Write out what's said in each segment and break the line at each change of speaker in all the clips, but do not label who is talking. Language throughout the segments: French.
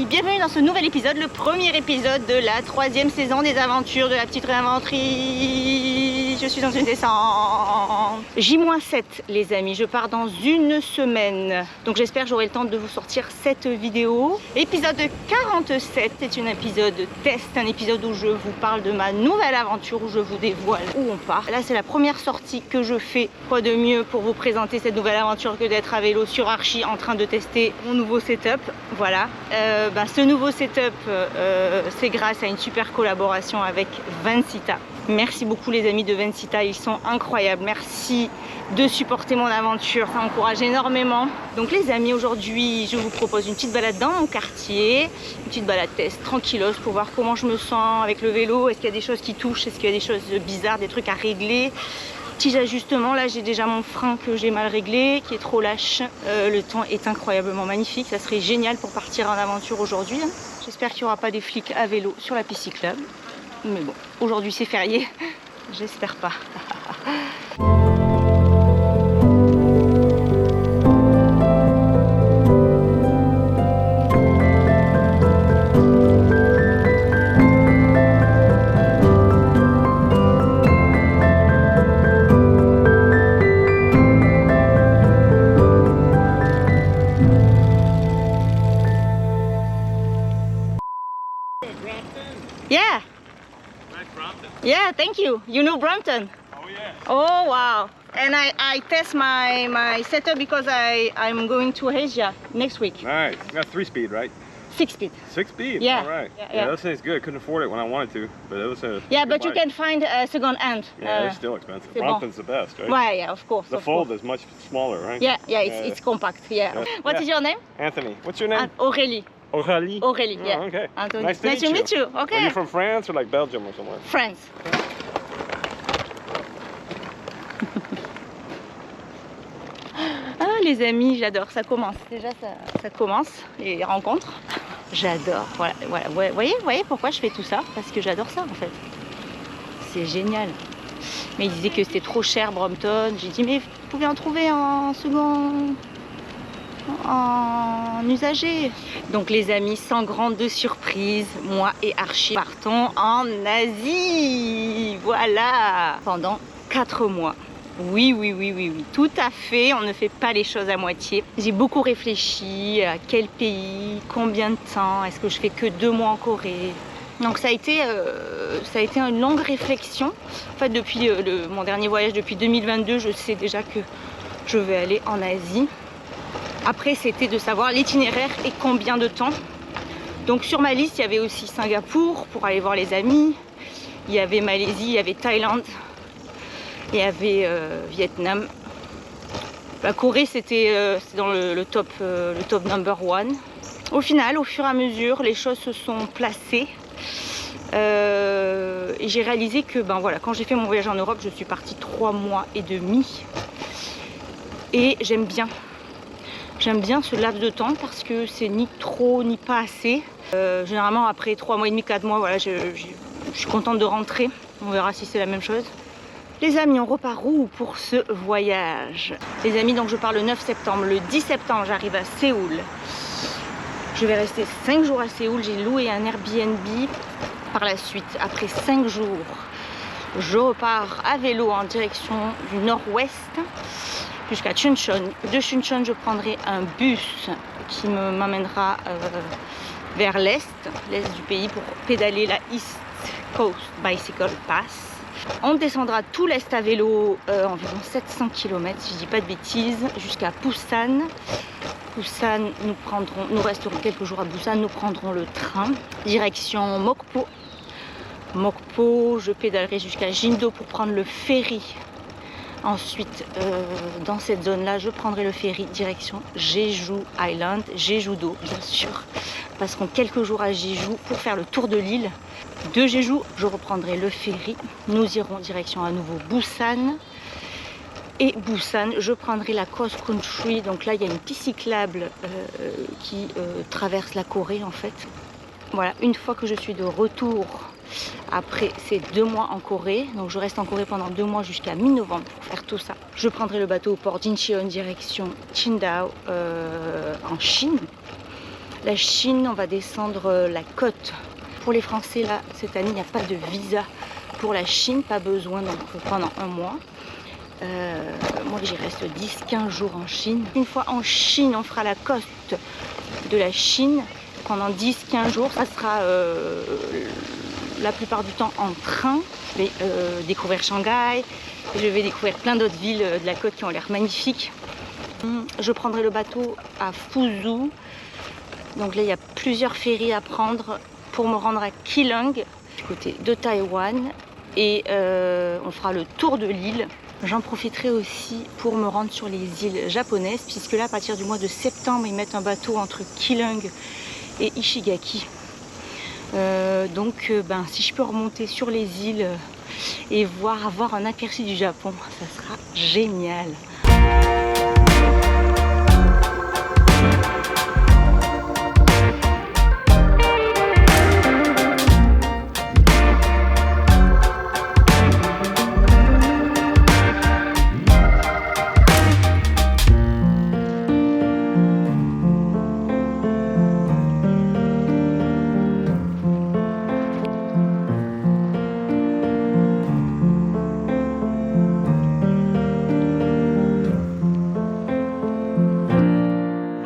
Bienvenue dans ce nouvel épisode, le premier épisode de la 3e saison des aventures de la petite réinventerie. Je suis dans une descente. J-7 les amis, je pars dans une semaine. Donc j'espère que j'aurai le temps de vous sortir cette vidéo. Épisode 47, c'est un épisode test, un épisode où je vous parle de ma nouvelle aventure, où je vous dévoile où on part. Là c'est la première sortie que je fais. Quoi de mieux pour vous présenter cette nouvelle aventure que d'être à vélo sur Archi en train de tester mon nouveau setup. Voilà. Ce nouveau setup, c'est grâce à une super collaboration avec Vancita. Merci beaucoup les amis de Vancita, ils sont incroyables. Merci de supporter mon aventure, ça m'encourage énormément. Donc les amis, aujourd'hui je vous propose une petite balade dans mon quartier, une petite balade test tranquillos pour voir comment je me sens avec le vélo. Est-ce qu'il y a des choses qui touchent, est-ce qu'il y a des choses bizarres, des trucs à régler. Petit ajustement, là j'ai déjà mon frein que j'ai mal réglé, qui est trop lâche. Le temps est incroyablement magnifique, ça serait génial pour partir en aventure aujourd'hui. J'espère qu'il n'y aura pas des flics à vélo sur la piste cyclable. Mais bon, aujourd'hui c'est férié, j'espère pas. Yeah. Yeah, thank you. You know Brampton?
Oh yeah.
Oh wow. And I test my setup because I'm going to Asia next week.
Nice. You got 3-speed, right?
6-speed.
6-speed?
Yeah.
All right.
Yeah.
That thing's good. Couldn't afford it when I wanted to, but it was a
Yeah,
good
but you
bike.
can find second hand.
Yeah, they're still expensive.
c'est
Brompton's the best, right?
Ouais, yeah, of course.
The
of
fold
course.
is much smaller, right?
Yeah, it's compact. Yeah.
Yeah.
What is your name?
Anthony. What's your name?
Aurélie.
Aurélie.
Aurélie.
Oh,
Yeah.
okay.
Anthony.
Nice to
meet you.
Are
Okay.
you from France or like Belgium or somewhere?
France. Ah les amis, j'adore, ça commence. Déjà ça commence, les rencontres. J'adore. Voilà. Voyez pourquoi je fais tout ça? Parce que j'adore ça en fait. C'est génial. Mais ils disaient que c'était trop cher Brompton. J'ai dit mais vous pouvez en trouver en second, en usagé. Donc les amis, sans grande surprise, moi et Archie partons en Asie. Voilà. Pendant 4 mois. Oui, tout à fait, on ne fait pas les choses à moitié. J'ai beaucoup réfléchi à quel pays, combien de temps, est-ce que je fais que 2 mois en Corée. Donc ça a été une longue réflexion. En fait, depuis mon dernier voyage, depuis 2022, je sais déjà que je vais aller en Asie. Après, c'était de savoir l'itinéraire et combien de temps. Donc sur ma liste, il y avait aussi Singapour pour aller voir les amis. Il y avait Malaisie, il y avait Thaïlande. Il y avait Vietnam. La Corée, c'était dans le top number 1. Au final, au fur et à mesure, les choses se sont placées. Et j'ai réalisé que quand j'ai fait mon voyage en Europe, je suis partie 3 mois et demi. Et j'aime bien. J'aime bien ce laps de temps parce que c'est ni trop ni pas assez. Généralement, après 3 mois et demi, 4 mois, voilà, je suis contente de rentrer. On verra si c'est la même chose. Les amis, on repart où pour ce voyage? Les amis, donc je pars le 9 septembre. Le 10 septembre, j'arrive à Séoul. Je vais rester 5 jours à Séoul. J'ai loué un Airbnb. Par la suite, après 5 jours, je repars à vélo en direction du nord-ouest jusqu'à Chuncheon. De Chuncheon, je prendrai un bus qui m'amènera vers l'est du pays pour pédaler la East Coast Bicycle Pass. On descendra tout l'est à vélo, environ 700 km si je dis pas de bêtises, jusqu'à Busan. Busan, nous resterons quelques jours à Busan, nous prendrons le train, direction Mokpo. Mokpo, je pédalerai jusqu'à Jindo pour prendre le ferry. Ensuite, dans cette zone-là, je prendrai le ferry direction Jeju Island, Jeju-do bien sûr. Passerons quelques jours à Jeju pour faire le tour de l'île. De Jeju, je reprendrai le ferry. Nous irons direction à nouveau Busan. Et Busan, je prendrai la cross country. Donc là, il y a une piste cyclable qui traverse la Corée en fait. Voilà, une fois que je suis de retour après ces 2 mois en Corée, donc je reste en Corée pendant 2 mois jusqu'à mi-novembre pour faire tout ça. Je prendrai le bateau au port d'Incheon direction Qingdao en Chine. La Chine, on va descendre la côte. Pour les Français, là, cette année, il n'y a pas de visa pour la Chine, pas besoin donc pendant 1 mois. Moi, j'y reste 10-15 jours en Chine. Une fois en Chine, on fera la côte de la Chine pendant 10-15 jours. Ça sera la plupart du temps en train. Je vais découvrir Shanghai. Je vais découvrir plein d'autres villes de la côte qui ont l'air magnifiques. Je prendrai le bateau à Fuzhou. Donc là, il y a plusieurs ferries à prendre pour me rendre à Keelung, du côté de Taïwan. Et on fera le tour de l'île. J'en profiterai aussi pour me rendre sur les îles japonaises, puisque là, à partir du mois de septembre, ils mettent un bateau entre Keelung et Ishigaki. Donc, si je peux remonter sur les îles et avoir un aperçu du Japon, ça sera génial.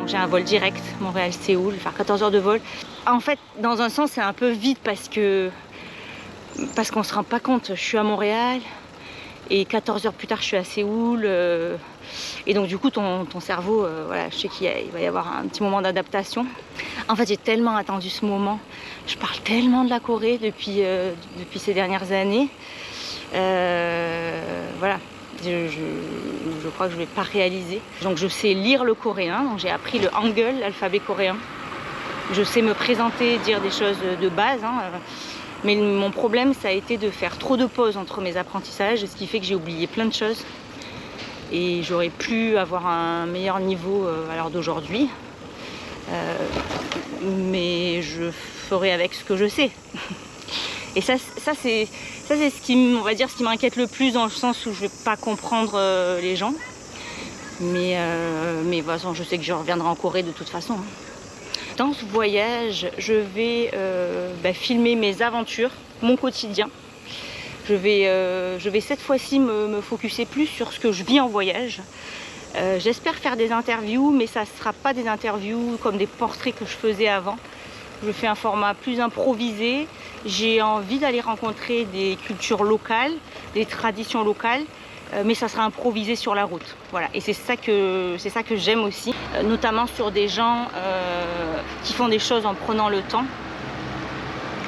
J'ai un vol direct, Montréal-Séoul, je vais faire 14 heures de vol. En fait, dans un sens, c'est un peu vite parce qu'on se rend pas compte. Je suis à Montréal et 14 heures plus tard, je suis à Séoul. Et donc, du coup, ton cerveau, voilà, je sais qu'il va y avoir un petit moment d'adaptation. En fait, j'ai tellement attendu ce moment. Je parle tellement de la Corée depuis ces dernières années. Voilà. Je crois que je ne vais pas réaliser. Donc je sais lire le coréen, donc j'ai appris le hangul, l'alphabet coréen. Je sais me présenter, dire des choses de base, mais mon problème ça a été de faire trop de pauses entre mes apprentissages, ce qui fait que j'ai oublié plein de choses. Et j'aurais pu avoir un meilleur niveau à l'heure d'aujourd'hui, mais je ferai avec ce que je sais. Et ça c'est ce qui, on va dire, ce qui m'inquiète le plus, dans le sens où je ne vais pas comprendre les gens. Mais de toute façon, je sais que je reviendrai en Corée de toute façon. Dans ce voyage, je vais filmer mes aventures, mon quotidien. Je vais cette fois-ci me focuser plus sur ce que je vis en voyage. J'espère faire des interviews, mais ça ne sera pas des interviews comme des portraits que je faisais avant. Je fais un format plus improvisé. J'ai envie d'aller rencontrer des cultures locales, des traditions locales, mais ça sera improvisé sur la route. Voilà. Et c'est ça que j'aime aussi, notamment sur des gens qui font des choses en prenant le temps.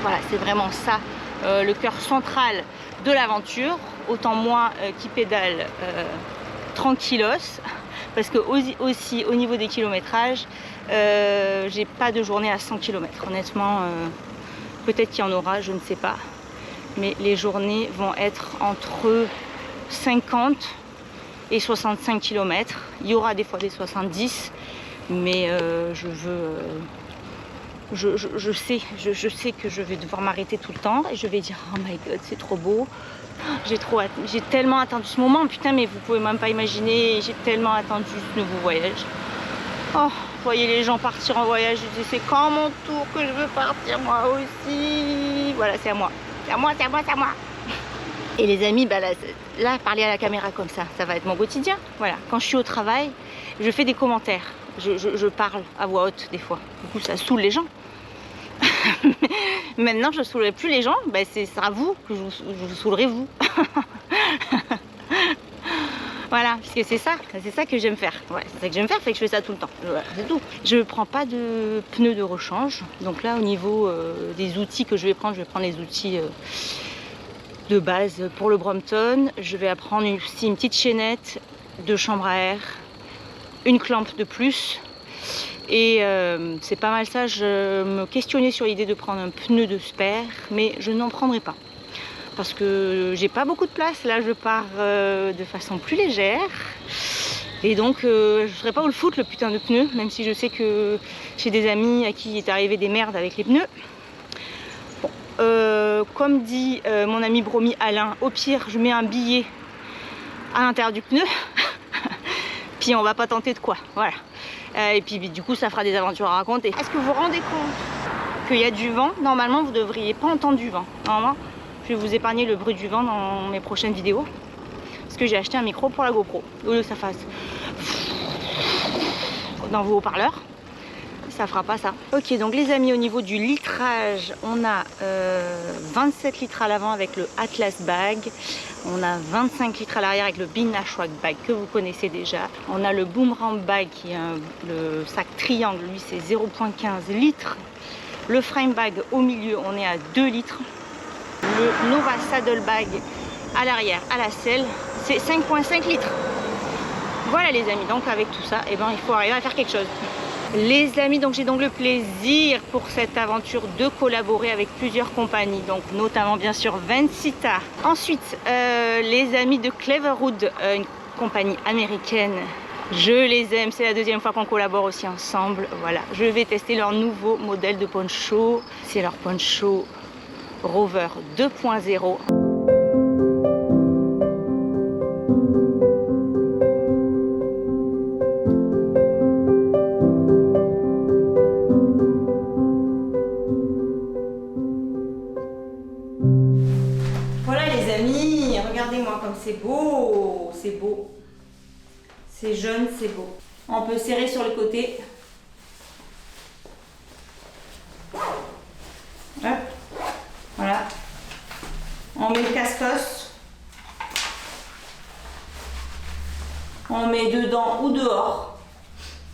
Voilà, c'est vraiment ça, le cœur central de l'aventure. Autant moi qui pédale tranquillos, parce que aussi au niveau des kilométrages, j'ai pas de journée à 100 km. Honnêtement, peut-être qu'il y en aura, je ne sais pas. Mais les journées vont être entre 50 et 65 km. Il y aura des fois des 70, mais je sais que je vais devoir m'arrêter tout le temps et je vais dire oh my god, c'est trop beau. J'ai tellement attendu ce moment, putain, mais vous pouvez même pas imaginer, j'ai tellement attendu ce nouveau voyage. Oh, vous voyez les gens partir en voyage, je dis c'est quand mon tour que je veux partir moi aussi. Voilà, c'est à moi. C'est à moi, c'est à moi, c'est à moi. Et les amis, là, parler à la caméra comme ça va être mon quotidien. Voilà, quand je suis au travail, je fais des commentaires. Je parle à voix haute des fois. Du coup, ça saoule les gens. Maintenant, je ne saoulerai plus les gens. Ce sera vous que je vous saoulerai, vous. Voilà, parce que c'est ça que j'aime faire. Ouais, c'est ça que j'aime faire, fait que je fais ça tout le temps. Voilà, c'est tout. Je prends pas de pneus de rechange. Donc là, au niveau des outils que je vais prendre les outils de base pour le Brompton. Je vais apprendre aussi une petite chaînette de chambre à air, une clampe de plus. Et c'est pas mal ça. Je me questionnais sur l'idée de prendre un pneu de spare, mais je n'en prendrai pas. Parce que j'ai pas beaucoup de place. Là, je pars de façon plus légère. Et donc, je ne saurais pas où le foutre, le putain de pneu. Même si je sais que j'ai des amis à qui il est arrivé des merdes avec les pneus. Bon, comme dit mon ami Bromi Alain, au pire, je mets un billet à l'intérieur du pneu. Puis on va pas tenter de quoi. Voilà. Et puis du coup, ça fera des aventures à raconter. Est-ce que vous vous rendez compte qu'il y a du vent? Normalement, vous ne devriez pas entendre du vent. Normalement, je vais vous épargner le bruit du vent dans mes prochaines vidéos. Parce que j'ai acheté un micro pour la GoPro. Au lieu que ça fasse dans vos haut-parleurs, ça fera pas ça. Ok, donc les amis, au niveau du litrage, on a 27 litres à l'avant avec le Atlas Bag. On a 25 litres à l'arrière avec le Bin Ashwag Bag que vous connaissez déjà. On a le Boomerang Bag qui est le sac triangle, lui c'est 0,15 litres. Le Frame Bag au milieu, on est à 2 litres. Le Nova Saddle Bag à l'arrière, à la selle, c'est 5,5 litres. Voilà les amis, donc avec tout ça, eh ben, il faut arriver à faire quelque chose. Les amis, donc j'ai donc le plaisir pour cette aventure de collaborer avec plusieurs compagnies, donc notamment bien sûr Vancita. Ensuite, les amis de Cleverwood, une compagnie américaine. Je les aime, c'est la deuxième fois qu'on collabore aussi ensemble. Voilà, je vais tester leur nouveau modèle de poncho. C'est leur poncho Rover 2.0. Regardez-moi comme c'est beau, c'est beau, c'est jaune, c'est beau. On peut serrer sur le côté. Hop. Voilà. On met le casse-cosse. On met dedans ou dehors,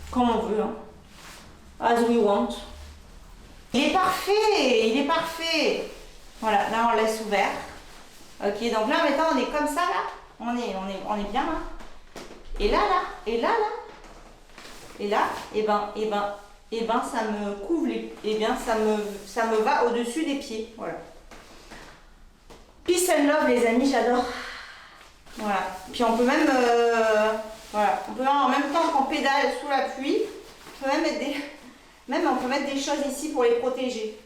comme on veut, hein. As we want. Il est parfait, il est parfait. Voilà, là on laisse ouvert. Ok, donc là maintenant on est comme ça là, on est bien là. Et là, et là, et là, et ben ça me couvre ça me va au-dessus des pieds. Voilà. Peace and love les amis, j'adore. Voilà. Puis on peut même voilà, on peut en même temps qu'on pédale sous la pluie, on peut même mettre des choses ici pour les protéger.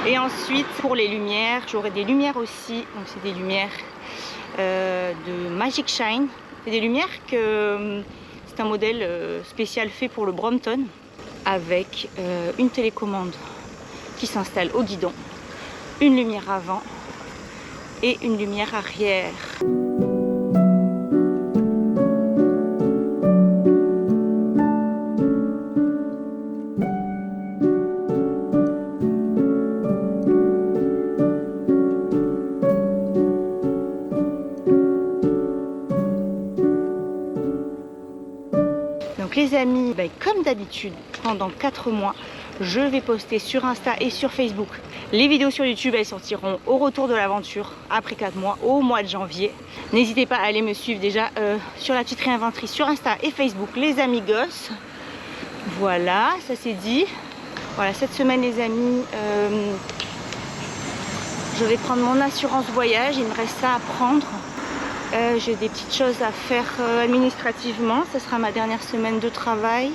Et ensuite, pour les lumières, j'aurai des lumières aussi. Donc, c'est des lumières de Magic Shine. C'est des lumières que c'est un modèle spécial fait pour le Brompton avec une télécommande qui s'installe au guidon, une lumière avant et une lumière arrière. Donc les amis, comme d'habitude, pendant 4 mois, je vais poster sur Insta et sur Facebook. Les vidéos sur YouTube, elles sortiront au retour de l'aventure, après 4 mois, au mois de janvier. N'hésitez pas à aller me suivre déjà sur la petite réinventerie sur Insta et Facebook, les amigos. Voilà, ça c'est dit. Voilà, cette semaine les amis, je vais prendre mon assurance voyage, il me reste ça à prendre. J'ai des petites choses à faire administrativement, ça sera ma dernière semaine de travail.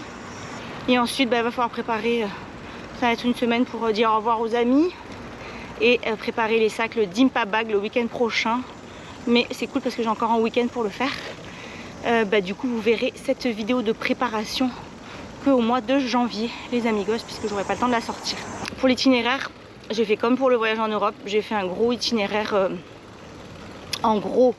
Et ensuite, il va falloir préparer, ça va être une semaine pour dire au revoir aux amis. Et préparer les sacs, le Dimpa Bag le week-end prochain. Mais c'est cool parce que j'ai encore un week-end pour le faire. Du coup, vous verrez cette vidéo de préparation qu'au mois de janvier, les amigos, puisque j'aurai pas le temps de la sortir. Pour l'itinéraire, j'ai fait comme pour le voyage en Europe, j'ai fait un gros itinéraire en gros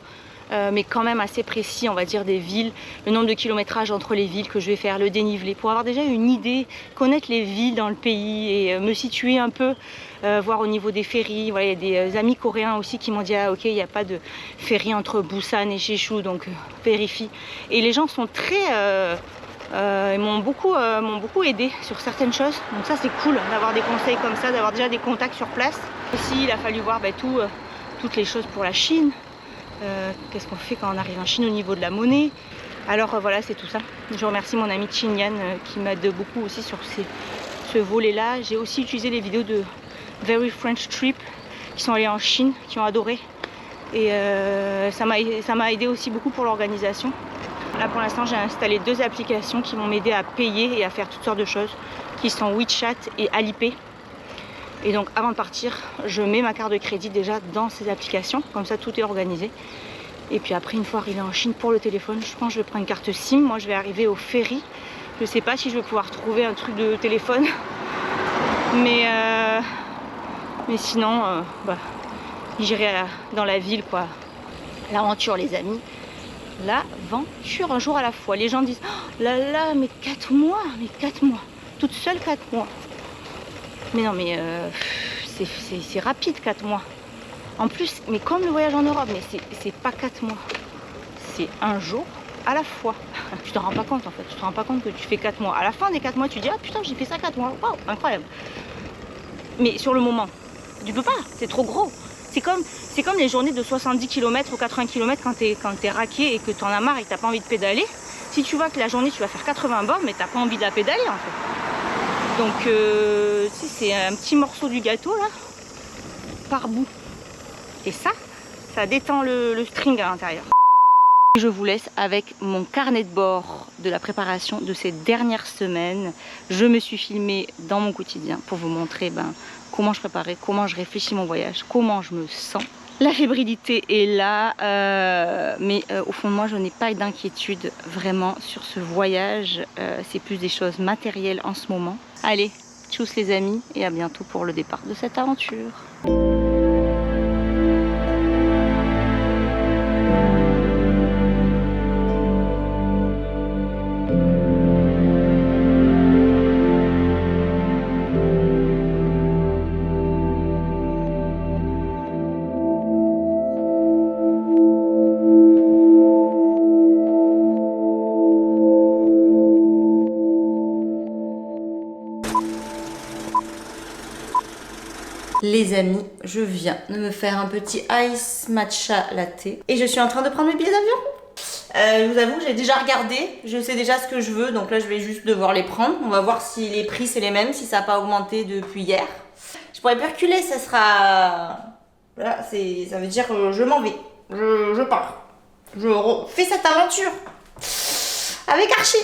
mais quand même assez précis, on va dire, des villes, le nombre de kilométrages entre les villes que je vais faire, le dénivelé, pour avoir déjà une idée, connaître les villes dans le pays et me situer un peu, voir au niveau des ferries. Voilà, il y a des amis coréens aussi qui m'ont dit ah ok, il n'y a pas de ferry entre Busan et Jeju, donc vérifie. Et les gens sont très... ils m'ont beaucoup aidé sur certaines choses, donc ça c'est cool d'avoir des conseils comme ça, d'avoir déjà des contacts sur place. Aussi il a fallu voir toutes les choses pour la Chine, qu'est-ce qu'on fait quand on arrive en Chine au niveau de la monnaie. Alors voilà, c'est tout ça. Je remercie mon ami Chin Yan qui m'aide beaucoup aussi sur ce volet là. J'ai aussi utilisé les vidéos de Very French Trip qui sont allés en Chine, qui ont adoré, et ça m'a aidé aussi beaucoup pour l'organisation. Là pour l'instant j'ai installé 2 applications qui vont m'aider à payer et à faire toutes sortes de choses, qui sont WeChat et Alipay. Et donc avant de partir, je mets ma carte de crédit déjà dans ces applications, comme ça tout est organisé. Et puis après, une fois arrivé en Chine pour le téléphone, je pense que je vais prendre une carte SIM. Moi je vais arriver au ferry, je sais pas si je vais pouvoir trouver un truc de téléphone, mais sinon j'irai dans la ville quoi. L'aventure les amis. L'aventure un jour à la fois. Les gens disent oh là là, mais 4 mois, toute seule 4 mois. Mais non, mais c'est rapide 4 mois. En plus, mais comme le voyage en Europe, mais c'est pas 4 mois, c'est un jour à la fois. Tu t'en rends pas compte en fait, tu te rends pas compte que tu fais 4 mois. À la fin des 4 mois, tu dis ah putain, j'ai fait ça 4 mois, waouh, incroyable. Mais sur le moment, tu peux pas, c'est trop gros. C'est comme les journées de 70 km ou 80 km quand t'es raqué et que t'en as marre et que t'as pas envie de pédaler. Si tu vois que la journée tu vas faire 80 bornes, mais t'as pas envie de la pédaler en fait. Donc c'est un petit morceau du gâteau là, par bout. Et ça détend le string à l'intérieur. Je vous laisse avec mon carnet de bord de la préparation de ces dernières semaines. Je me suis filmée dans mon quotidien pour vous montrer comment je préparais, comment je réfléchis mon voyage, comment je me sens. La fébrilité est là, mais au fond de moi, je n'ai pas d'inquiétude vraiment sur ce voyage. C'est plus des choses matérielles en ce moment. Allez, tchuss les amis, et à bientôt pour le départ de cette aventure. Les amis, je viens de me faire un petit ice matcha latte et je suis en train de prendre mes billets d'avion. Je vous avoue que j'ai déjà regardé, je sais déjà ce que je veux, donc là je vais juste devoir les prendre. On va voir si les prix c'est les mêmes, si ça n'a pas augmenté depuis hier. Je pourrais plus reculer, ça sera... Voilà, ça veut dire je m'en vais, je pars. Je fais cette aventure avec Archie.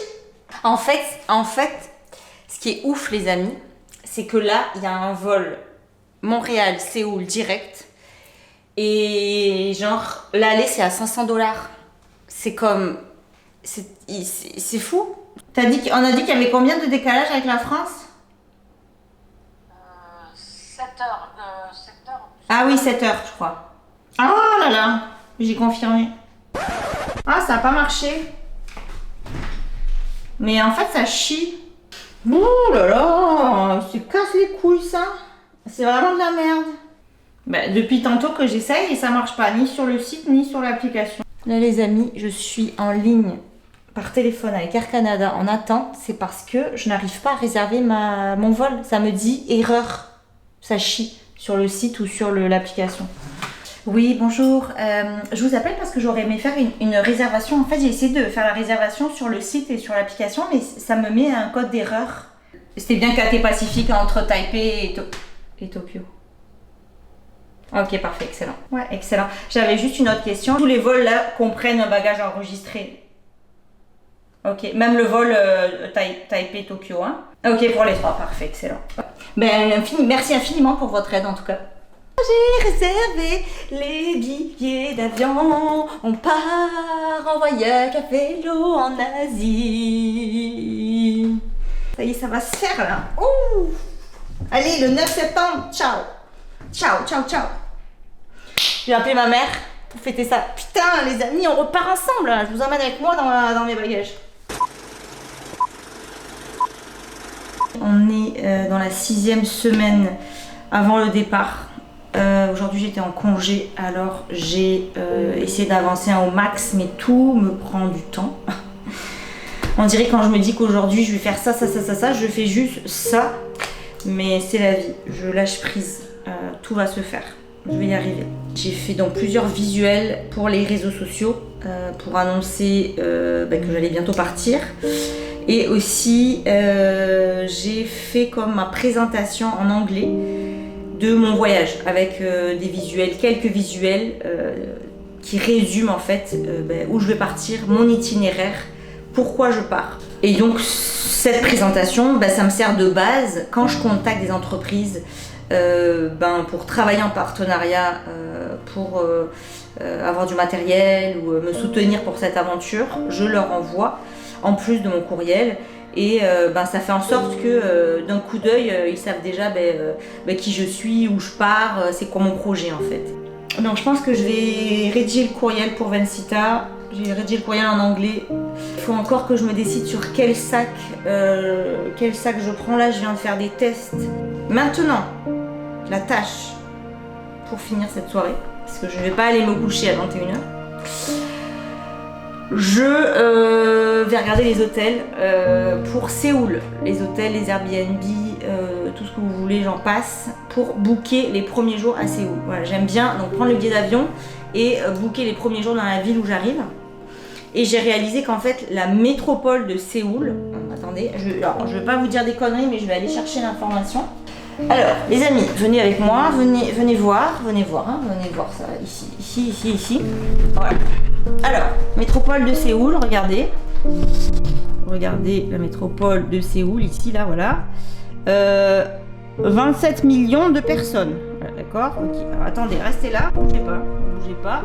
En fait, ce qui est ouf les amis, c'est que là il y a un vol Montréal, Séoul direct. Et genre, l'aller c'est à 500 $. C'est comme... C'est fou. On a dit qu'il y avait combien de décalage avec la France
7 heures. 7 heures.
Ah oui, 7 heures, je crois. Ah là là, j'ai confirmé. Ah, ça n'a pas marché. Mais en fait, ça chie. Oh là là, c'est casse les couilles ça. C'est vraiment de la merde. Depuis tantôt que j'essaye et ça marche pas, ni sur le site ni sur l'application. Là les amis, je suis en ligne par téléphone avec Air Canada en attente. C'est parce que je n'arrive pas à réserver mon vol. Ça me dit erreur. Ça chie sur le site ou sur l'application. Oui, bonjour. Je vous appelle parce que j'aurais aimé faire une réservation. En fait, j'ai essayé de faire la réservation sur le site et sur l'application, mais ça me met un code d'erreur. C'était bien Cathay Pacifique entre Taipei et Tokyo. Ok, parfait, excellent. Ouais, excellent. J'avais juste une autre question. Tous les vols là comprennent un bagage enregistré. Ok, même le vol Taipei-Tokyo, hein. Ok, pour les 3, parfait, excellent. Merci infiniment pour votre aide en tout cas. J'ai réservé les billets d'avion. On part en voyage à vélo en Asie. Ça y est, ça va se faire là. Ouh. Allez, le 9 septembre, ciao. Ciao, ciao, ciao. J'ai appelé ma mère pour fêter ça. Putain, les amis, on repart ensemble. Là. Je vous emmène avec moi dans mes bagages. On est dans la 6e semaine avant le départ. Aujourd'hui j'étais en congé, alors j'ai essayé d'avancer au max, mais tout me prend du temps. On dirait quand je me dis qu'aujourd'hui je vais faire ça, je fais juste ça, mais c'est la vie, je lâche prise, tout va se faire, je vais y arriver. J'ai fait donc plusieurs visuels pour les réseaux sociaux pour annoncer que j'allais bientôt partir. Et aussi, j'ai fait comme ma présentation en anglais de mon voyage avec des visuels, quelques visuels qui résument en fait où je vais partir, mon itinéraire, pourquoi je pars. Et donc cette présentation, ça me sert de base quand je contacte des entreprises pour travailler en partenariat, pour avoir du matériel ou me soutenir pour cette aventure. Je leur envoie en plus de mon courriel et ça fait en sorte que d'un coup d'œil ils savent déjà qui je suis, où je pars, c'est quoi mon projet en fait. Donc je pense que je vais rédiger le courriel pour Vancita, j'ai rédigé le courriel en anglais. Il faut encore que je me décide sur quel sac je prends. Là je viens de faire des tests. Maintenant, la tâche pour finir cette soirée, parce que je ne vais pas aller me coucher à 21h. Je vais regarder les hôtels pour Séoul, les hôtels, les Airbnb, tout ce que vous voulez, j'en passe, pour booker les premiers jours à Séoul. Voilà, j'aime bien donc prendre le billet d'avion et booker les premiers jours dans la ville où j'arrive. Et j'ai réalisé qu'en fait la métropole de Séoul, attendez, je ne vais pas vous dire des conneries, mais je vais aller chercher l'information. Alors, les amis, venez avec moi, venez voir ça, ici. Voilà. Alors, métropole de Séoul, regardez la métropole de Séoul, ici, là, voilà. 27 millions de personnes. Voilà, d'accord, ok. Alors, attendez, restez là, bougez pas.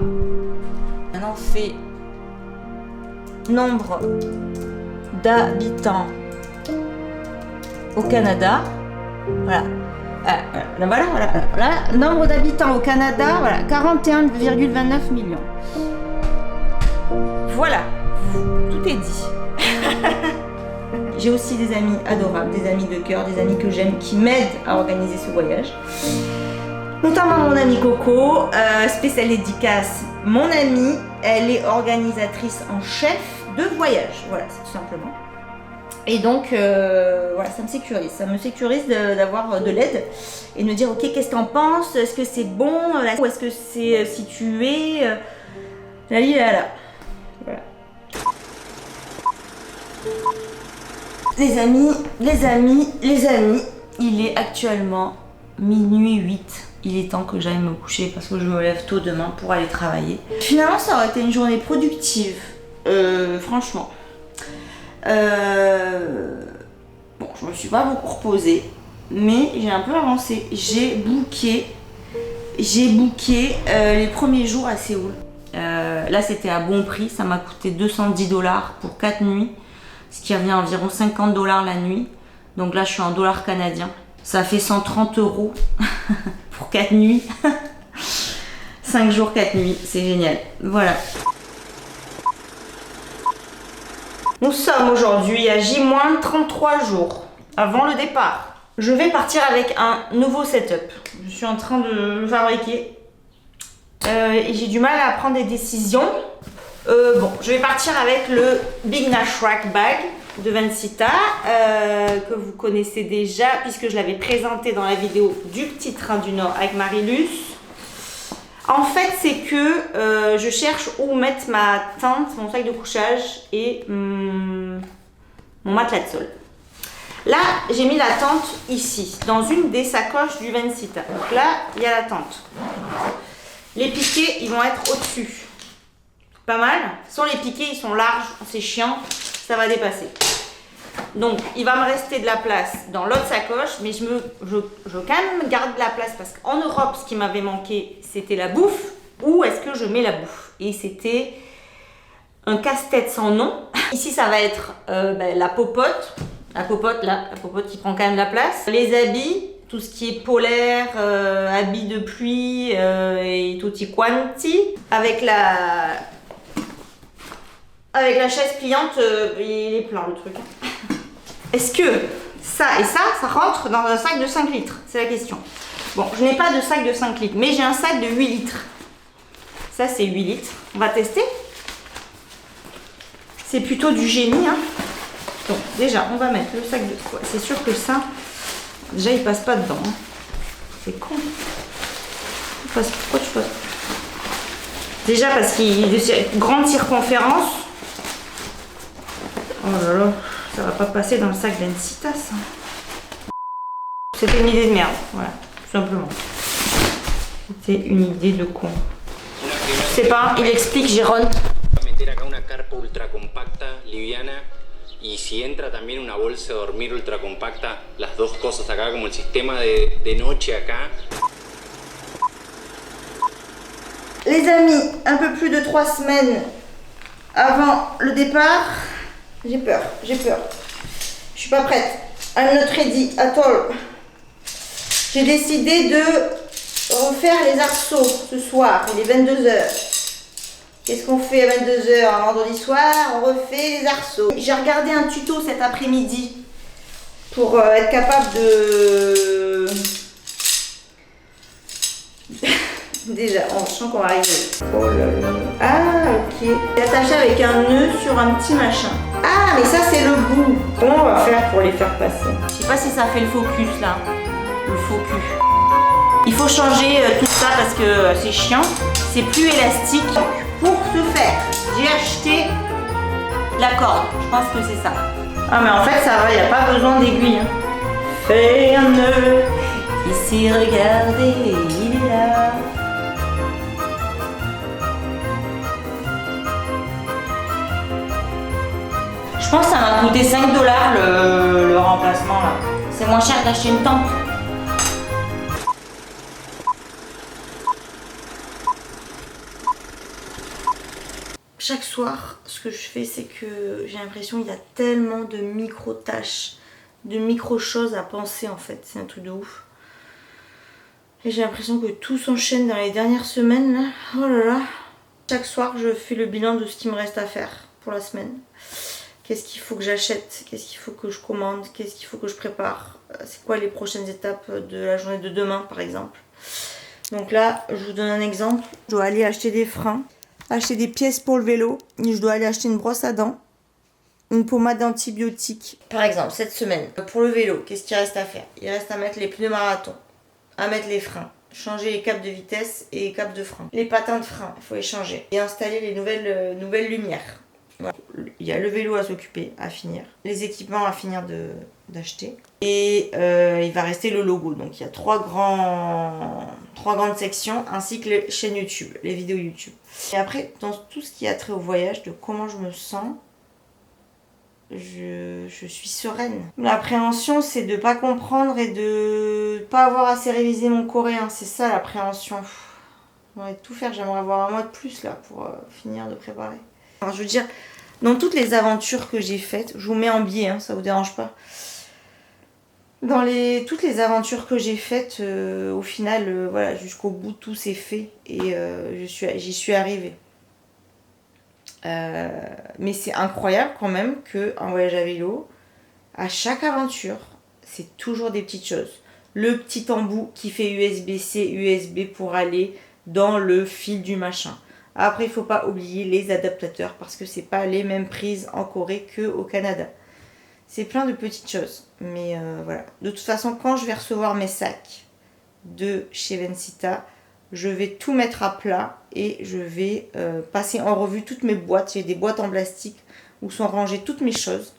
Maintenant, on fait nombre d'habitants au Canada. Voilà. Voilà. Nombre d'habitants au Canada, voilà, 41,29 millions. Voilà, tout est dit. J'ai aussi des amis adorables, des amis de cœur, des amis que j'aime qui m'aident à organiser ce voyage. Notamment mon amie Coco, spéciale dédicace. Mon amie, elle est organisatrice en chef de voyage. Voilà, c'est tout simplement. Et donc, voilà, ça me sécurise d'avoir de l'aide et de me dire, ok, qu'est-ce que t'en penses? Est-ce que c'est bon? Où est-ce que c'est situé? Là. Voilà. Les amis, il est actuellement minuit 8. Il est temps que j'aille me coucher parce que je me lève tôt demain pour aller travailler. Finalement, ça aurait été une journée productive, franchement. Bon, je me suis pas beaucoup reposée, mais j'ai un peu avancé. J'ai booké les premiers jours à Séoul. Là, c'était à bon prix. Ça m'a coûté 210 $ pour 4 nuits, ce qui revient à environ 50 $ la nuit. Donc là, je suis en dollars canadiens. Ça fait 130 € pour 4 nuits. 5 jours, 4 nuits. C'est génial. Voilà. Nous sommes aujourd'hui à J-33 jours avant le départ. Je vais partir avec un nouveau setup. Je suis en train de le fabriquer. Et j'ai du mal à prendre des décisions. Bon, je vais partir avec le Big Nash Rack Bag de Vancita, que vous connaissez déjà puisque je l'avais présenté dans la vidéo du Petit Train du Nord avec Marilus. En fait, c'est que je cherche où mettre ma tente, mon sac de couchage et mon matelas de sol. Là, j'ai mis la tente ici, dans une des sacoches du Vancita. Donc là, il y a la tente. Les piquets, ils vont être au-dessus. Pas mal. De toute façon, les piquets, ils sont larges, c'est chiant, ça va dépasser. Donc, il va me rester de la place dans l'autre sacoche, mais je quand même garde de la place parce qu'en Europe, ce qui m'avait manqué, c'était la bouffe. Où est-ce que je mets la bouffe? Et c'était un casse-tête sans nom. Ici, ça va être la popote. La popote, là, la popote qui prend quand même la place. Les habits, tout ce qui est polaire, habits de pluie et tutti quanti. Avec la chaise pliante, il est plein le truc. Est-ce que ça et ça rentre dans un sac de 5 litres? C'est la question. Bon, je n'ai pas de sac de 5 litres, mais j'ai un sac de 8 litres. Ça, c'est 8 litres. On va tester. C'est plutôt du génie, hein. Donc, déjà, on va mettre le sac de... Ouais, c'est sûr que ça, déjà, il passe pas dedans. Hein. C'est con. Pourquoi tu passes? Déjà, parce qu'il est de grande circonférence. Oh là là, ça va pas passer dans le sac d'Encita, ça. C'était une idée de merde, voilà, tout simplement. C'était une idée de con. Je sais pas, il explique, Jérôme.
Meter acá una carpa ultra compacta, liviana, y si entra también una bolsa de dormir ultra compacta, las dos cosas acá, como el sistema de noche acá.
Les amis, un peu plus de 3 semaines avant le départ, j'ai peur. Je suis pas prête. I'm not ready at all. J'ai décidé de refaire les arceaux ce soir, il est 22h. Qu'est-ce qu'on fait à 22h un vendredi soir? On refait les arceaux. J'ai regardé un tuto cet après-midi pour être capable de... Déjà, on sent qu'on va arriver. Oh là là. Ah, ok. C'est attaché avec un nœud sur un petit machin. Ah, mais ça, c'est le bout. Comment on va faire pour les faire passer? Je sais pas si ça fait le focus, là. Le focus. Il faut changer tout ça parce que c'est chiant. C'est plus élastique. Pour ce faire, j'ai acheté la corde. Je pense que c'est ça. Ah, mais en fait, ça va. Il n'y a pas besoin d'aiguille. Hein. Fais un nœud. Ici, regardez, il est là. Je pense que ça m'a coûté 5 $ le remplacement là. C'est moins cher d'acheter une tente. Chaque soir, ce que je fais, c'est que j'ai l'impression qu'il y a tellement de micro-tâches, de micro-choses à penser en fait. C'est un truc de ouf. Et j'ai l'impression que tout s'enchaîne dans les dernières semaines là. Oh là là. Chaque soir, je fais le bilan de ce qui me reste à faire pour la semaine. Qu'est-ce qu'il faut que j'achète? Qu'est-ce qu'il faut que je commande? Qu'est-ce qu'il faut que je prépare? C'est quoi les prochaines étapes de la journée de demain par exemple? Donc là, je vous donne un exemple. Je dois aller acheter des freins, acheter des pièces pour le vélo. Et je dois aller acheter une brosse à dents, une pommade antibiotique. Par exemple, cette semaine, pour le vélo, qu'est-ce qu'il reste à faire? Il reste à mettre les pneus marathon, à mettre les freins, changer les câbles de vitesse et les câbles de frein. Les patins de frein, il faut les changer. Et installer les nouvelles lumières. Voilà. Il y a le vélo à s'occuper, à finir. Les équipements à finir d'acheter. Et il va rester le logo. Donc il y a trois grandes sections, ainsi que les chaînes YouTube, les vidéos YouTube. Et après, dans tout ce qui a trait au voyage, de comment je me sens, je suis sereine. L'appréhension, c'est de pas comprendre et de pas avoir assez révisé mon coréen. C'est ça l'appréhension. J'aimerais tout faire, j'aimerais avoir un mois de plus là pour finir de préparer. Alors, je veux dire, dans toutes les aventures que j'ai faites, je vous mets en biais, hein, ça vous dérange pas. Dans toutes les aventures que j'ai faites, au final, voilà, jusqu'au bout, tout s'est fait et j'y suis arrivée. Mais c'est incroyable quand même qu'un voyage à vélo, à chaque aventure, c'est toujours des petites choses. Le petit embout qui fait USB-C, USB pour aller dans le fil du machin. Après, il ne faut pas oublier les adaptateurs parce que c'est pas les mêmes prises en Corée qu'au Canada. C'est plein de petites choses. Mais voilà. De toute façon, quand je vais recevoir mes sacs de chez Vencita, je vais tout mettre à plat et je vais passer en revue toutes mes boîtes. J'ai des boîtes en plastique où sont rangées toutes mes choses.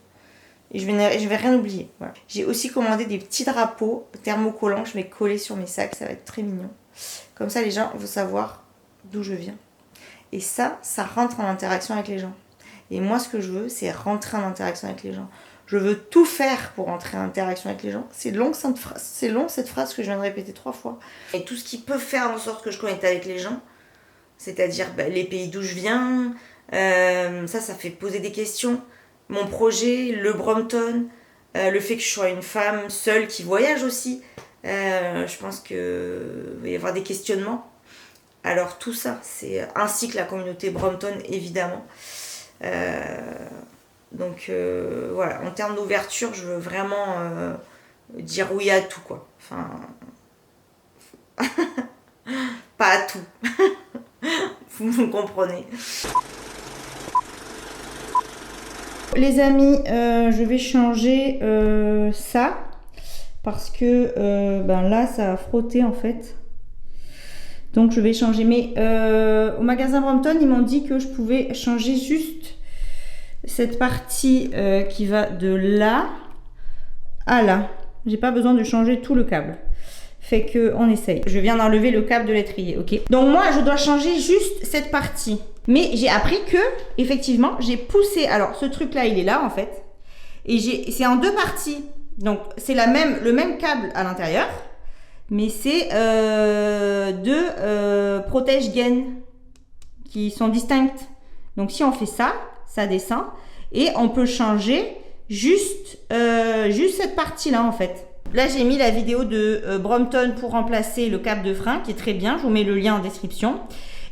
Et je vais rien oublier. Voilà. J'ai aussi commandé des petits drapeaux thermocollants que je vais coller sur mes sacs. Ça va être très mignon. Comme ça, les gens vont savoir d'où je viens. Et ça rentre en interaction avec les gens. Et moi, ce que je veux, c'est rentrer en interaction avec les gens. Je veux tout faire pour rentrer en interaction avec les gens. C'est long cette phrase que je viens de répéter 3 fois. Et tout ce qui peut faire en sorte que je connecte avec les gens, c'est-à-dire les pays d'où je viens, ça fait poser des questions. Mon projet, le Brompton, le fait que je sois une femme seule qui voyage aussi,
Je pense qu'il va y avoir des questionnements. Alors tout ça, c'est ainsi que la communauté Brompton évidemment. Donc voilà, en termes d'ouverture, je veux vraiment dire oui à tout quoi. Enfin, pas à tout. Vous me comprenez. Les amis, je vais changer ça parce que là ça a frotté en fait. Donc je vais changer. Mais au magasin Brompton, ils m'ont dit que je pouvais changer juste cette partie qui va de là à là. J'ai pas besoin de changer tout le câble. Fait que on essaye. Je viens d'enlever le câble de l'étrier, ok. Donc moi je dois changer juste cette partie. Mais j'ai appris que effectivement j'ai poussé. Alors ce truc là il est là en fait. Et c'est en deux parties. Donc c'est le même câble à l'intérieur. Mais c'est deux protège-gaines qui sont distinctes. Donc si on fait ça, ça descend. Et on peut changer juste cette partie-là en fait. Là j'ai mis la vidéo de Brompton pour remplacer le câble de frein qui est très bien. Je vous mets le lien en description.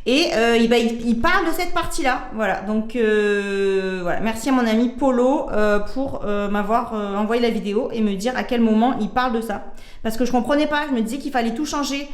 Et il parle de cette partie-là. Voilà. Donc voilà. Merci à mon ami Polo pour m'avoir envoyé la vidéo et me dire à quel moment il parle de ça. Parce que je comprenais pas. Je me disais qu'il fallait tout changer.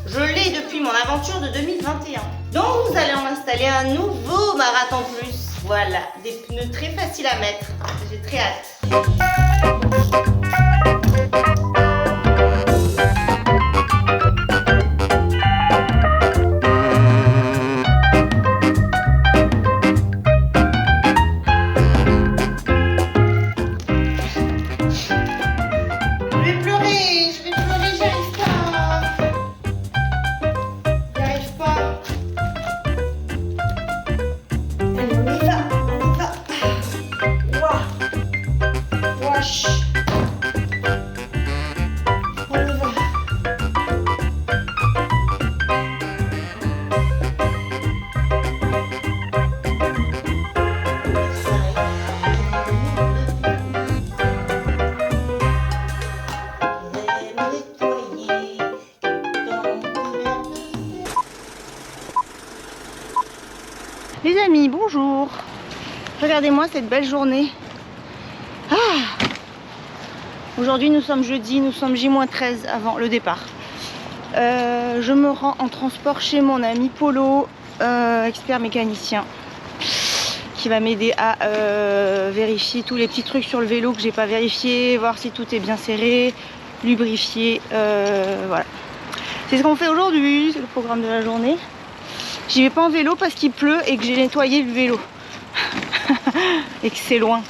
Je l'ai depuis mon aventure de 2021. Donc nous allons installer un nouveau Marathon Plus. Voilà, des pneus très faciles à mettre. J'ai très hâte. Les amis, bonjour. Regardez-moi cette belle journée. Aujourd'hui nous sommes jeudi, nous sommes J-13 avant le départ. Je me rends en transport chez mon ami Polo, expert mécanicien, qui va m'aider à vérifier tous les petits trucs sur le vélo que j'ai pas vérifié, voir si tout est bien serré, lubrifier, voilà. C'est ce qu'on fait aujourd'hui, c'est le programme de la journée. J'y vais pas en vélo parce qu'il pleut et que j'ai nettoyé le vélo et que c'est loin.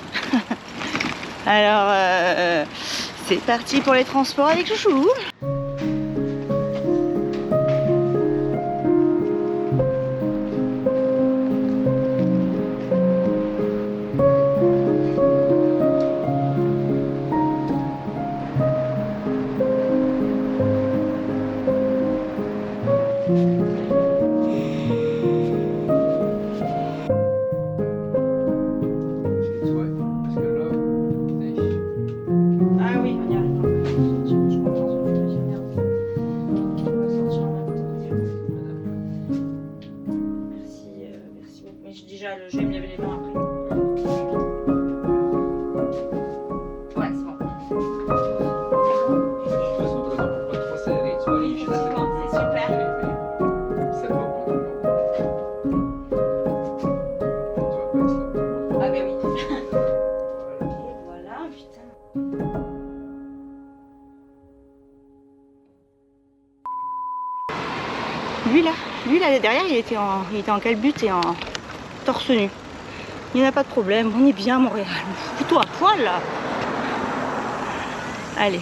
Alors c'est parti pour les transports avec Chouchou. Je vais me laver les mains après. Ouais, c'est bon. C'est super. Ah bah oui. Et voilà, putain. Lui là derrière, il était en calbut et en
torse nu. Il n'y en a pas de problème, on est bien à Montréal. Fous-toi à poil là. Allez.